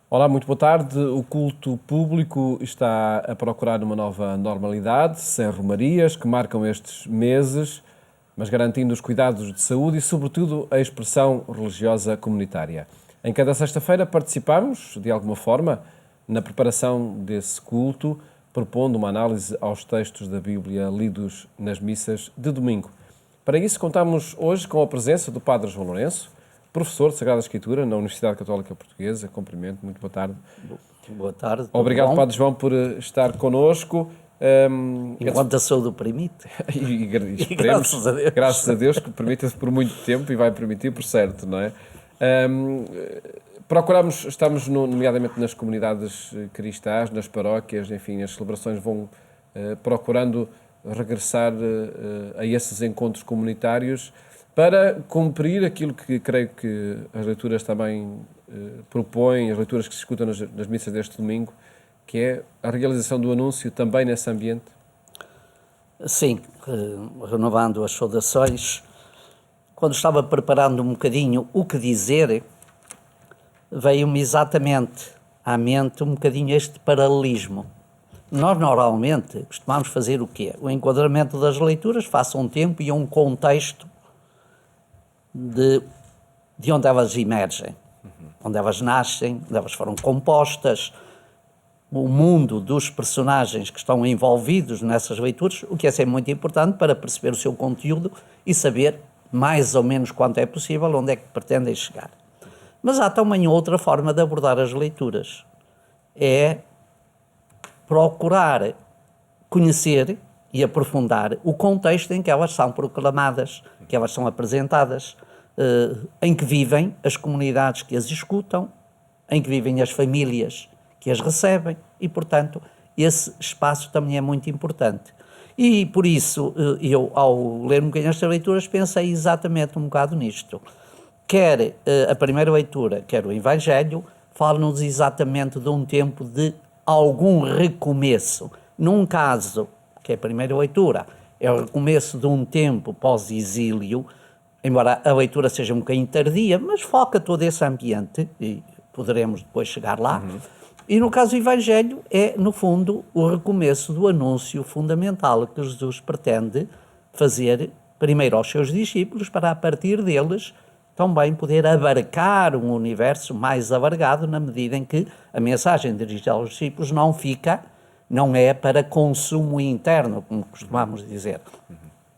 Olá, muito boa tarde. O culto público está a procurar uma nova normalidade, sem romarias que marcam estes meses, mas garantindo os cuidados de saúde e, sobretudo, a expressão religiosa comunitária. Em cada sexta-feira participamos, de alguma forma, na preparação desse culto, propondo uma análise aos textos da Bíblia lidos nas missas de domingo. Para isso, contamos hoje com a presença do Padre João Lourenço, professor de Sagrada Escritura na Universidade Católica Portuguesa. Cumprimento, muito boa tarde. Boa tarde. Obrigado, Padre João, por estar connosco. Enquanto a saúde o permite. E esperemos, graças a Deus, que permita por muito tempo e vai permitir por certo, não é? Estamos nomeadamente nas comunidades cristãs, nas paróquias, enfim, as celebrações vão procurando regressar a esses encontros comunitários para cumprir aquilo que creio que as leituras também propõem, as leituras que se escutam nas missas deste domingo, que é a realização do anúncio também nesse ambiente? Sim, renovando as saudações, quando estava preparando um bocadinho o que dizer, veio-me exatamente à mente um bocadinho este paralelismo. Nós normalmente costumamos fazer o quê? O enquadramento das leituras face a um tempo e a um contexto de onde elas emergem, onde elas nascem, onde elas foram compostas, o mundo dos personagens que estão envolvidos nessas leituras, o que é sempre muito importante para perceber o seu conteúdo e saber, mais ou menos quanto é possível, onde é que pretendem chegar. Mas há também outra forma de abordar as leituras, é procurar conhecer e aprofundar o contexto em que elas são proclamadas, que elas são apresentadas, em que vivem as comunidades que as escutam, em que vivem as famílias que as recebem e, portanto, esse espaço também é muito importante. E, por isso, eu, ao ler um bocadinho estas leituras, pensei exatamente um bocado nisto. Quer a primeira leitura, quer o Evangelho, falam-nos exatamente de um tempo de algum recomeço. Num caso, que é a primeira leitura, é o recomeço de um tempo pós-exílio, embora a leitura seja um bocadinho tardia, mas foca todo esse ambiente, e poderemos depois chegar lá. E no caso do Evangelho é, no fundo, o recomeço do anúncio fundamental que Jesus pretende fazer primeiro aos seus discípulos, para a partir deles também poder abarcar um universo mais alargado, na medida em que a mensagem dirigida aos discípulos não é para consumo interno, como costumamos dizer,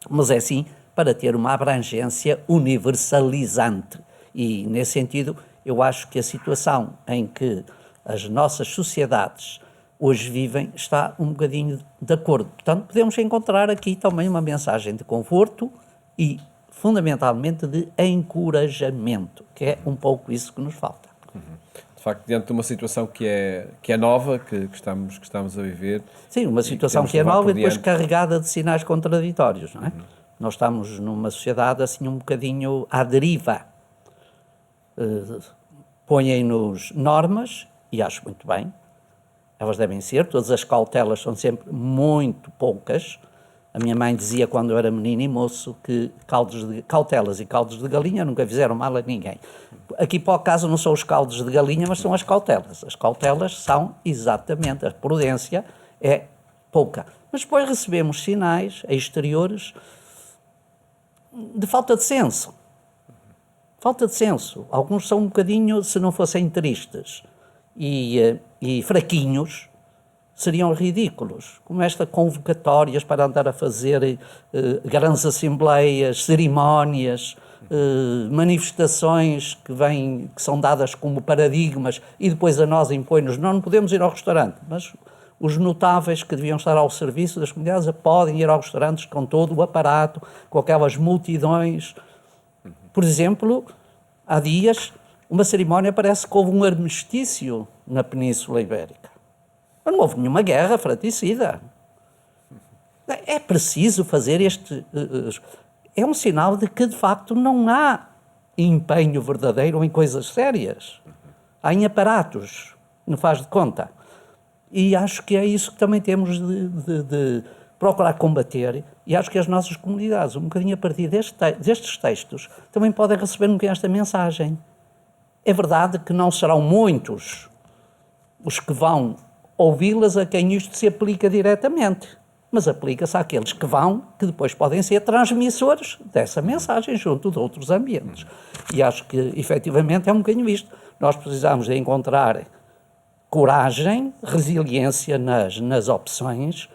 mas é sim para ter uma abrangência universalizante. E, nesse sentido, eu acho que a situação em que as nossas sociedades hoje vivem está um bocadinho de acordo. Portanto, podemos encontrar aqui também uma mensagem de conforto e, fundamentalmente, de encorajamento, que é um pouco isso que nos falta. De facto, diante de uma situação que é nova, que estamos a viver... Sim, uma situação que é nova e depois carregada de sinais contraditórios, não é? Nós estamos numa sociedade assim um bocadinho à deriva. Põem-nos normas, e acho muito bem, elas devem ser, todas as cautelas são sempre muito poucas. A minha mãe dizia, quando eu era menino e moço, que cautelas e caldos de galinha nunca fizeram mal a ninguém. Aqui, para o caso, não são os caldos de galinha, mas são as cautelas. As cautelas são exatamente, a prudência é pouca. Mas depois recebemos sinais exteriores de falta de senso. Falta de senso. Alguns são um bocadinho, se não fossem tristes e fraquinhos, seriam ridículos, como esta convocatórias para andar a fazer grandes assembleias, cerimónias, manifestações que são dadas como paradigmas e depois a nós impõe-nos, não podemos ir ao restaurante, mas os notáveis que deviam estar ao serviço das comunidades podem ir aos restaurantes com todo o aparato, com aquelas multidões. Por exemplo, há dias, uma cerimónia, parece que houve um armistício na Península Ibérica. Mas não houve nenhuma guerra fratricida. É preciso fazer é um sinal de que, de facto, não há empenho verdadeiro em coisas sérias. Há em aparatos, não faz de conta. E acho que é isso que também temos de procurar combater, e acho que as nossas comunidades, um bocadinho a partir destes textos, também podem receber um bocadinho esta mensagem. É verdade que não serão muitos os que vão ouvi-las a quem isto se aplica diretamente, mas aplica-se àqueles que vão, que depois podem ser transmissores dessa mensagem junto de outros ambientes. E acho que, efetivamente, é um bocadinho isto. Nós precisamos de encontrar coragem, resiliência nas opções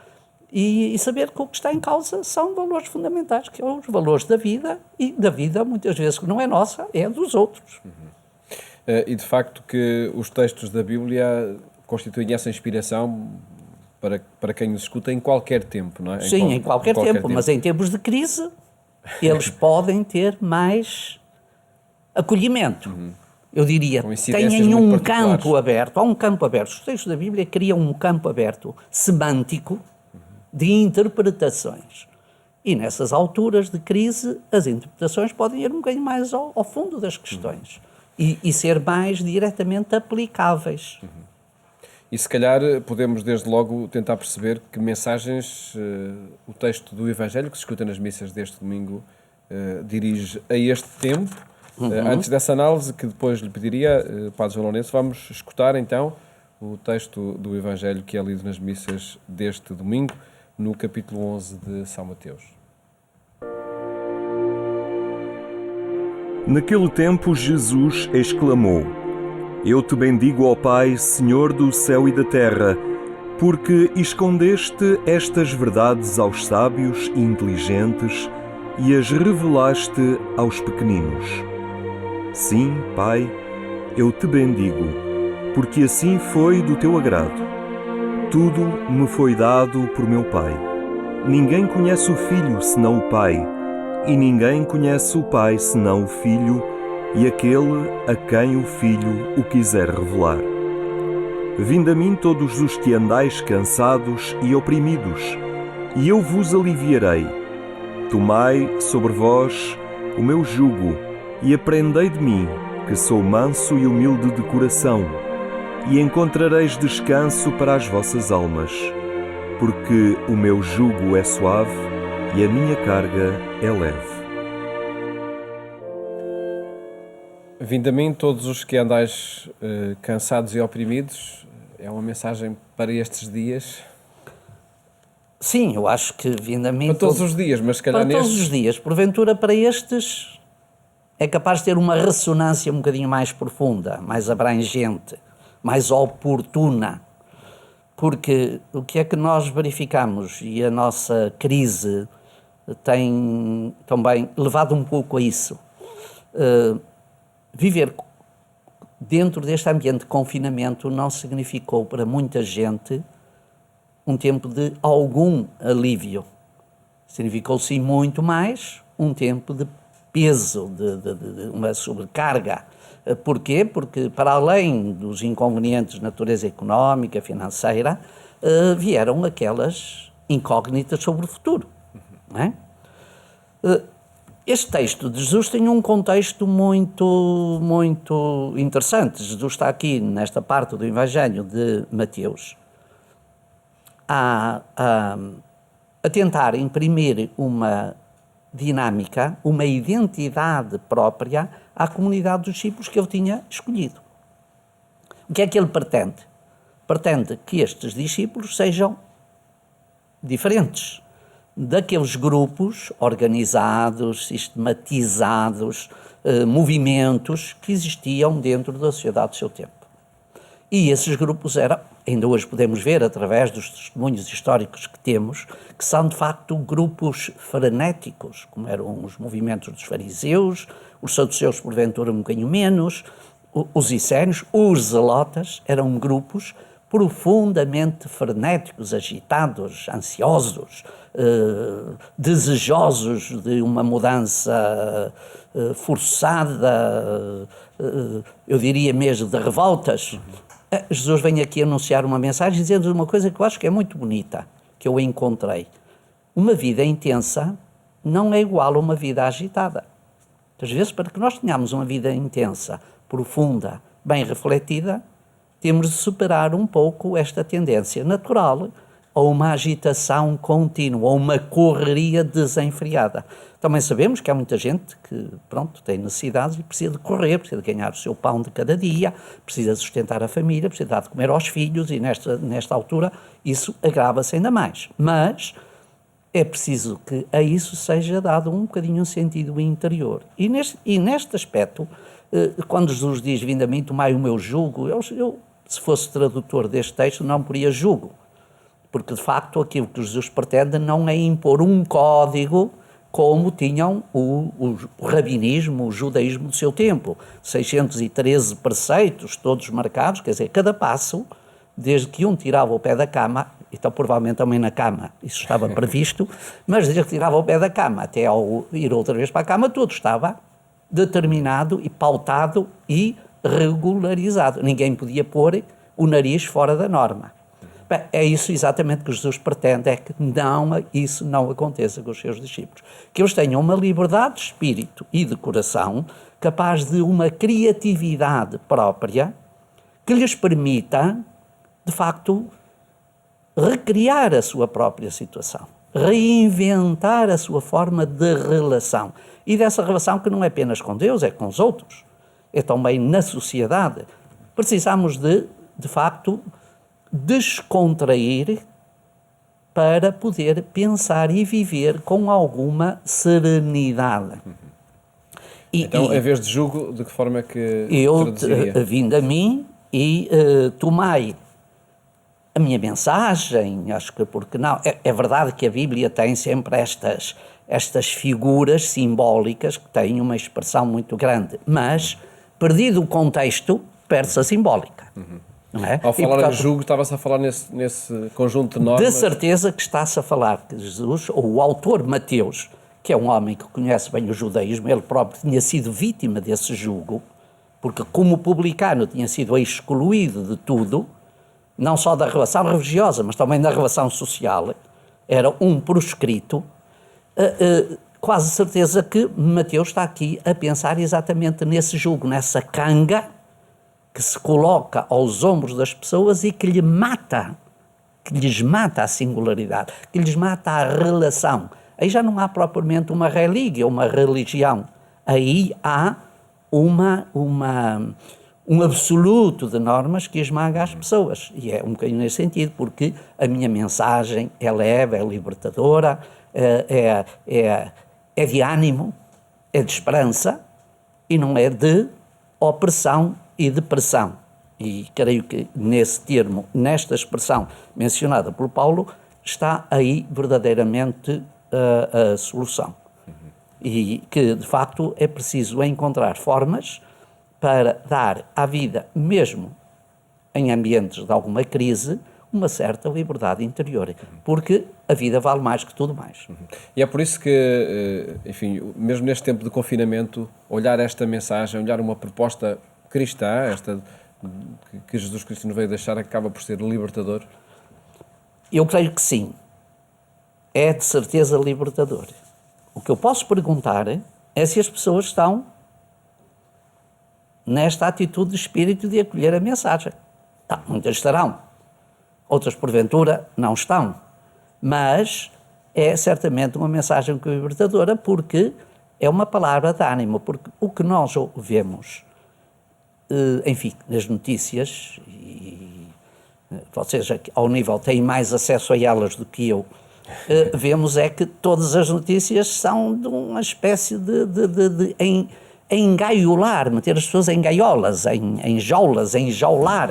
e saber que o que está em causa são valores fundamentais, que são os valores da vida, e da vida, muitas vezes, que não é nossa, é dos outros. E, de facto, que os textos da Bíblia constituem essa inspiração para quem os escuta em qualquer tempo, não é? Sim, em qualquer tempo, mas em tempos de crise, eles podem ter mais acolhimento. Eu diria, tenham um campo aberto. Há um campo aberto. Os textos da Bíblia criam um campo aberto semântico de interpretações. E nessas alturas de crise, as interpretações podem ir um bocadinho mais ao fundo das questões e ser mais diretamente aplicáveis. E se calhar podemos desde logo tentar perceber que mensagens o texto do Evangelho que se escuta nas missas deste domingo dirige a este tempo. Antes dessa análise, que depois lhe pediria, Padre João Lourenço, vamos escutar então o texto do Evangelho que é lido nas missas deste domingo, no capítulo 11 de São Mateus. Naquele tempo Jesus exclamou: Eu te bendigo, ó Pai, Senhor do céu e da terra, porque escondeste estas verdades aos sábios e inteligentes e as revelaste aos pequeninos. Sim, Pai, eu te bendigo, porque assim foi do teu agrado. Tudo me foi dado por meu Pai. Ninguém conhece o Filho senão o Pai, e ninguém conhece o Pai senão o Filho, e aquele a quem o Filho o quiser revelar. Vinde a mim todos os que andais cansados e oprimidos, e eu vos aliviarei. Tomai sobre vós o meu jugo, e aprendei de mim, que sou manso e humilde de coração, e encontrareis descanso para as vossas almas, porque o meu jugo é suave e a minha carga é leve. Vinde a mim todos os que andais cansados e oprimidos, é uma mensagem para estes dias? Sim, eu acho que vinde a mim... Para todos os dias, mas se calhar para todos os dias. Porventura, para estes, é capaz de ter uma ressonância um bocadinho mais profunda, mais abrangente, mais oportuna. Porque o que é que nós verificamos, e a nossa crise tem também levado um pouco a isso, viver dentro deste ambiente de confinamento não significou para muita gente um tempo de algum alívio. Significou sim muito mais um tempo de peso, de uma sobrecarga. Porquê? Porque para além dos inconvenientes de natureza económica, financeira, vieram aquelas incógnitas sobre o futuro. Não é? Este texto de Jesus tem um contexto muito, muito interessante. Jesus está aqui nesta parte do Evangelho de Mateus a tentar imprimir uma dinâmica, uma identidade própria à comunidade dos discípulos que ele tinha escolhido. O que é que ele pretende? Pretende que estes discípulos sejam diferentes daqueles grupos organizados, sistematizados, movimentos que existiam dentro da sociedade do seu tempo. E esses grupos eram, ainda hoje podemos ver através dos testemunhos históricos que temos, que são de facto grupos frenéticos, como eram os movimentos dos fariseus, os saduceus porventura um bocadinho menos, os essénios, os zelotas, eram grupos profundamente frenéticos, agitados, ansiosos, desejosos de uma mudança forçada, eu diria mesmo de revoltas. Jesus vem aqui anunciar uma mensagem dizendo uma coisa que eu acho que é muito bonita, que eu encontrei. Uma vida intensa não é igual a uma vida agitada. Às vezes, para que nós tenhamos uma vida intensa, profunda, bem refletida, temos de superar um pouco esta tendência natural ou uma agitação contínua, ou uma correria desenfreada. Também sabemos que há muita gente que, pronto, tem necessidades e precisa de correr, precisa de ganhar o seu pão de cada dia, precisa de sustentar a família, precisa dar de comer aos filhos e nesta altura isso agrava-se ainda mais. Mas é preciso que a isso seja dado um bocadinho um sentido interior. E neste aspecto, quando Jesus diz, vinde a mim, tomai o meu jugo, eu, se fosse tradutor deste texto, não poria jugo. Porque, de facto, aquilo que Jesus pretende não é impor um código como tinham o rabinismo, o judaísmo do seu tempo. 613 preceitos, todos marcados, quer dizer, cada passo, desde que um tirava o pé da cama, então provavelmente também na cama isso estava previsto, mas desde que tirava o pé da cama até ao ir outra vez para a cama, tudo estava determinado e pautado e regularizado. Ninguém podia pôr o nariz fora da norma. Bem, é isso exatamente que Jesus pretende, é que isso não aconteça com os seus discípulos. Que eles tenham uma liberdade de espírito e de coração, capaz de uma criatividade própria, que lhes permita, de facto, recriar a sua própria situação, reinventar a sua forma de relação. E dessa relação que não é apenas com Deus, é com os outros, é também na sociedade. Precisamos de facto, descontrair para poder pensar e viver com alguma serenidade. Então, em vez de jugo, de que forma é que vindo a mim e tomai a minha mensagem, acho que porque não, é verdade que a Bíblia tem sempre estas figuras simbólicas que têm uma expressão muito grande, mas, perdido o contexto, perde-se a simbólica. Não é? Ao falar em jugo, estava-se a falar nesse conjunto de normas. De certeza que está-se a falar que Jesus, ou o autor Mateus, que é um homem que conhece bem o judaísmo, ele próprio tinha sido vítima desse jugo, porque como publicano tinha sido excluído de tudo, não só da relação religiosa, mas também da relação social, era um proscrito. Quase certeza que Mateus está aqui a pensar exatamente nesse jugo, nessa canga que se coloca aos ombros das pessoas e que lhes mata a singularidade, que lhes mata a relação. Aí já não há propriamente uma religião, uma religião. Aí há um absoluto de normas que esmaga as pessoas. E é um bocadinho nesse sentido, porque a minha mensagem é leve, é libertadora, é de ânimo, é de esperança e não é de opressão e depressão. E creio que nesse termo, nesta expressão mencionada por Paulo, está aí verdadeiramente a solução. E que, de facto, é preciso encontrar formas para dar à vida, mesmo em ambientes de alguma crise, uma certa liberdade interior, porque a vida vale mais que tudo mais. E é por isso que, enfim, mesmo neste tempo de confinamento, olhar esta mensagem, olhar uma proposta cristã, esta que Jesus Cristo nos veio deixar, acaba por ser libertador? Eu creio que sim. É de certeza libertador. O que eu posso perguntar é se as pessoas estão nesta atitude de espírito de acolher a mensagem. Muitas estarão. Outras, porventura, não estão. Mas é certamente uma mensagem libertadora, porque é uma palavra de ânimo, porque o que nós vemos, enfim, nas notícias, e vocês ao nível têm mais acesso a elas do que eu, vemos é que todas as notícias são de uma espécie de engaiolar, meter as pessoas em gaiolas, em jaulas, em jaular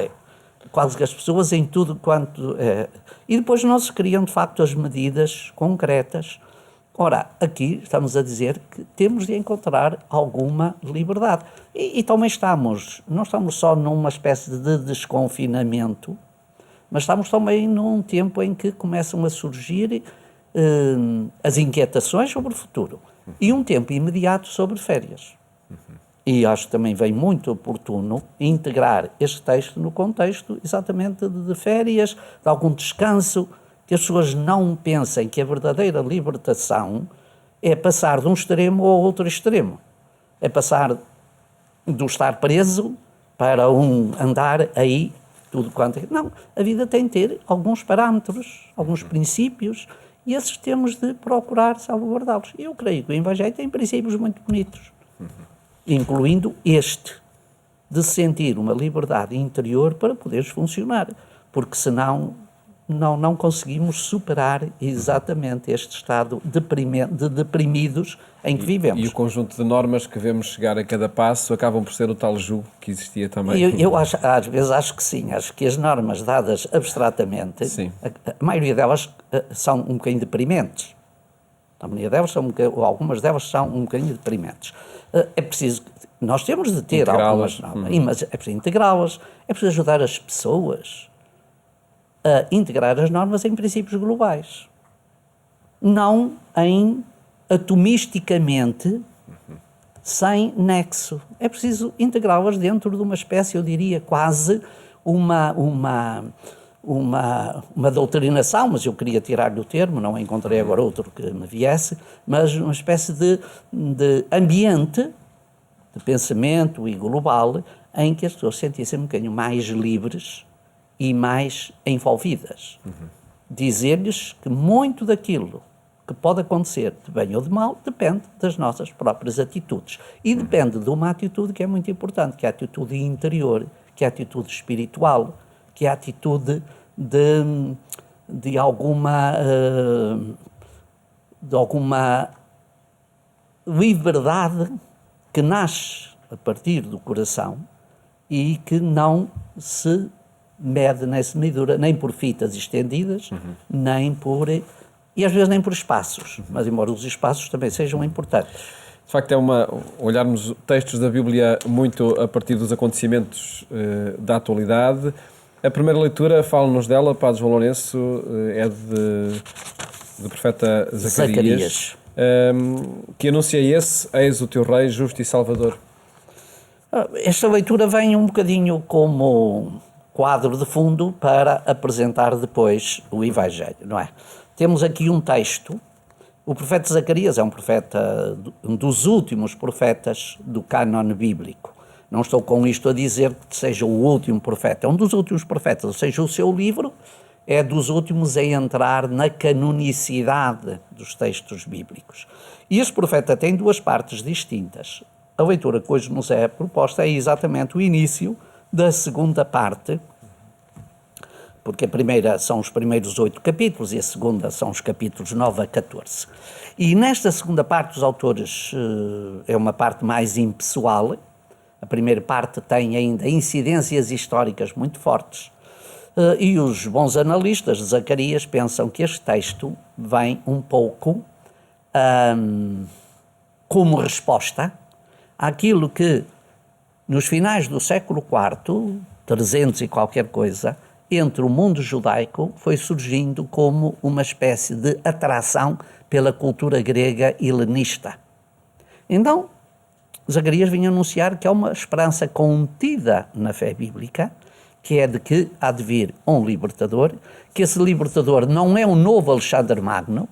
quase que as pessoas em tudo quanto... E depois não se criam, de facto, as medidas concretas. Ora, aqui estamos a dizer que temos de encontrar alguma liberdade. E também não estamos só numa espécie de desconfinamento, mas estamos também num tempo em que começam a surgir as inquietações sobre o futuro e um tempo imediato sobre férias. E acho que também vem muito oportuno integrar este texto no contexto exatamente de férias, de algum descanso, que as pessoas não pensem que a verdadeira libertação é passar de um extremo ao outro extremo. É passar do estar preso para um andar aí tudo quanto é. Não, a vida tem de ter alguns parâmetros, alguns princípios, e esses temos de procurar salvaguardá-los. Eu creio que o Evangelho tem princípios muito bonitos, incluindo este, de sentir uma liberdade interior para poderes funcionar, porque senão não conseguimos superar exatamente este estado de deprimidos em que vivemos. E o conjunto de normas que vemos chegar a cada passo acabam por ser o tal jugo que existia também. Eu às vezes acho que sim, acho que as normas dadas abstratamente, a maioria delas são um bocadinho deprimentes. A maioria delas ou algumas delas são um bocadinho deprimentes. É preciso, nós temos de ter algumas normas, mas é preciso integrá-las, é preciso ajudar as pessoas a integrar as normas em princípios globais, não em atomisticamente, sem nexo. É preciso integrá-las dentro de uma espécie, eu diria, quase uma doutrinação, mas eu queria tirar-lhe o termo, não encontrei agora outro que me viesse, mas uma espécie de ambiente de pensamento e global em que as pessoas se sentissem um bocadinho mais livres e mais envolvidas. Dizer-lhes que muito daquilo que pode acontecer de bem ou de mal depende das nossas próprias atitudes. E depende de uma atitude que é muito importante, que é a atitude interior, que é a atitude espiritual, que é a atitude de alguma liberdade que nasce a partir do coração e que não se mede nem se medura nem por fitas estendidas, nem por... e às vezes nem por espaços, mas embora os espaços também sejam importantes. De facto, olharmos textos da Bíblia muito a partir dos acontecimentos da atualidade. A primeira leitura, fala-nos dela, Padre João Lourenço, é do profeta Zacarias. Que anuncia esse: eis o teu rei, justo e salvador. Esta leitura vem um bocadinho como quadro de fundo para apresentar depois o Evangelho, não é? Temos aqui um texto. O profeta Zacarias é um dos últimos profetas do cânon bíblico. Não estou com isto a dizer que seja o último profeta, é um dos últimos profetas, ou seja, o seu livro é dos últimos a entrar na canonicidade dos textos bíblicos. E este profeta tem duas partes distintas. A leitura que hoje nos é proposta é exatamente o início da segunda parte, porque a primeira são os primeiros 8 capítulos e a segunda são os capítulos 9 a 14. E nesta segunda parte os autores, é uma parte mais impessoal. A primeira parte tem ainda incidências históricas muito fortes, e os bons analistas de Zacarias pensam que este texto vem um pouco como resposta àquilo que nos finais do século IV, 300 e qualquer coisa, entre o mundo judaico foi surgindo como uma espécie de atração pela cultura grega helenista. Então, Zacarias vinha anunciar que há uma esperança contida na fé bíblica, que é de que há de vir um libertador, que esse libertador não é o novo Alexandre Magno,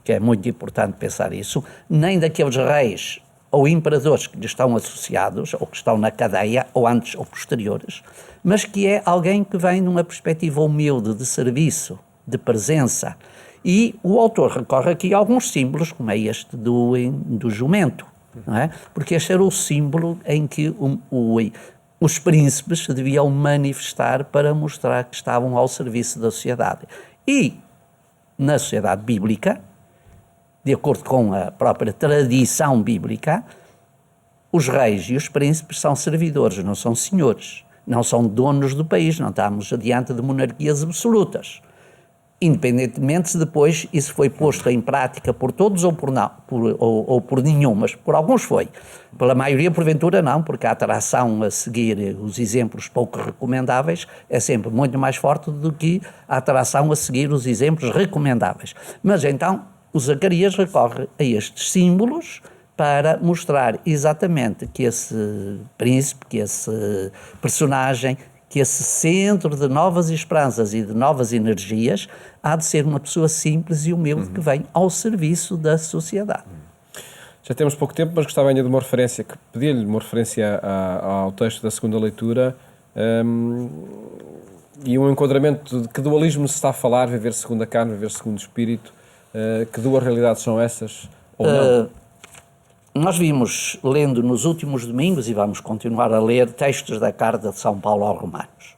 que é muito importante pensar isso, nem daqueles reis ou imperadores que lhe estão associados, ou que estão na cadeia, ou antes ou posteriores, mas que é alguém que vem numa perspectiva humilde de serviço, de presença. E o autor recorre aqui a alguns símbolos, como é este do jumento, não é? Porque este era o símbolo em que os príncipes se deviam manifestar para mostrar que estavam ao serviço da sociedade. E, na sociedade bíblica, de acordo com a própria tradição bíblica, os reis e os príncipes são servidores, não são senhores, não são donos do país, não estamos adiante de monarquias absolutas. Independentemente se depois isso foi posto em prática por todos ou por nenhum, mas por alguns foi. Pela maioria, porventura, não, porque a atração a seguir os exemplos pouco recomendáveis é sempre muito mais forte do que a atração a seguir os exemplos recomendáveis. Mas então, o Zacarias recorre a estes símbolos para mostrar exatamente que esse príncipe, que esse personagem, que esse centro de novas esperanças e de novas energias há de ser uma pessoa simples e humilde que vem ao serviço da sociedade. Já temos pouco tempo, mas gostava ainda de uma referência, pedir-lhe uma referência ao texto da segunda leitura, E um enquadramento de que dualismo se está a falar, viver segundo a carne, viver segundo o espírito, que duas realidades são essas ou não? Nós vimos, lendo nos últimos domingos, e vamos continuar a ler, textos da carta de São Paulo aos Romanos.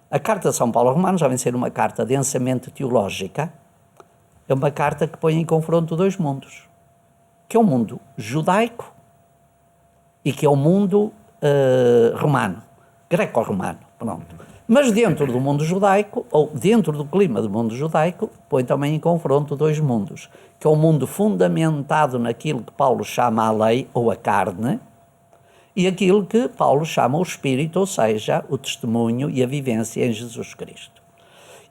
A carta de São Paulo aos Romanos, já vem ser uma carta densamente teológica, é uma carta que põe em confronto dois mundos, que é o mundo judaico e que é o mundo romano, greco-romano, pronto. Mas dentro do mundo judaico, ou dentro do clima do mundo judaico, põe também em confronto dois mundos, que é o mundo fundamentado naquilo que Paulo chama a lei, ou a carne, e aquilo que Paulo chama o espírito, ou seja, o testemunho e a vivência em Jesus Cristo.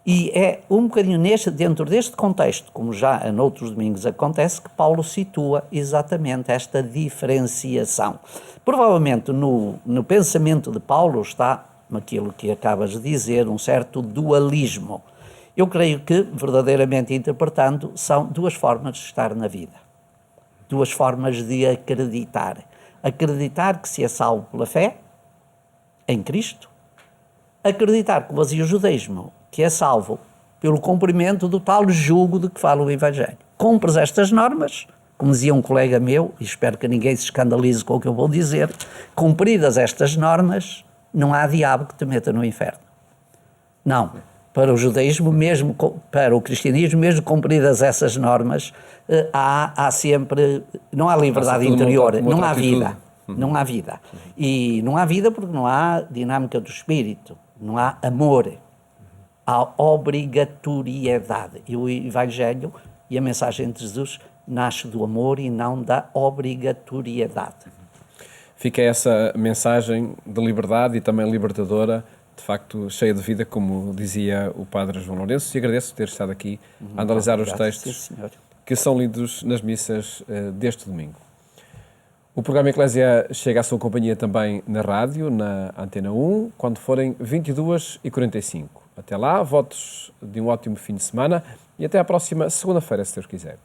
E é um bocadinho dentro deste contexto, como já noutros domingos acontece, que Paulo situa exatamente esta diferenciação. Provavelmente no pensamento de Paulo está aquilo que acabas de dizer, um certo dualismo. Eu creio que, verdadeiramente interpretando, são duas formas de estar na vida. Duas formas de acreditar. Acreditar que se é salvo pela fé em Cristo. Acreditar que o vazio judaísmo, que é salvo pelo cumprimento do tal jugo de que fala o Evangelho. Cumpres estas normas, como dizia um colega meu, e espero que ninguém se escandalize com o que eu vou dizer, cumpridas estas normas, não há diabo que te meta no inferno. Não. Para o judaísmo, mesmo para o cristianismo, mesmo cumpridas essas normas, há sempre, não há liberdade interior, não há vida. Não há vida. E não há vida porque não há dinâmica do espírito, não há amor. Há obrigatoriedade. E o Evangelho e a mensagem de Jesus nasce do amor e não da obrigatoriedade. Fica essa mensagem de liberdade e também libertadora, de facto cheia de vida, como dizia o Padre João Lourenço, e agradeço ter estado aqui a analisar os textos que são lidos nas missas deste domingo. O programa Eclésia chega à sua companhia também na rádio, na Antena 1, quando forem 22h45. Até lá, votos de um ótimo fim de semana e até à próxima segunda-feira, se Deus quiser.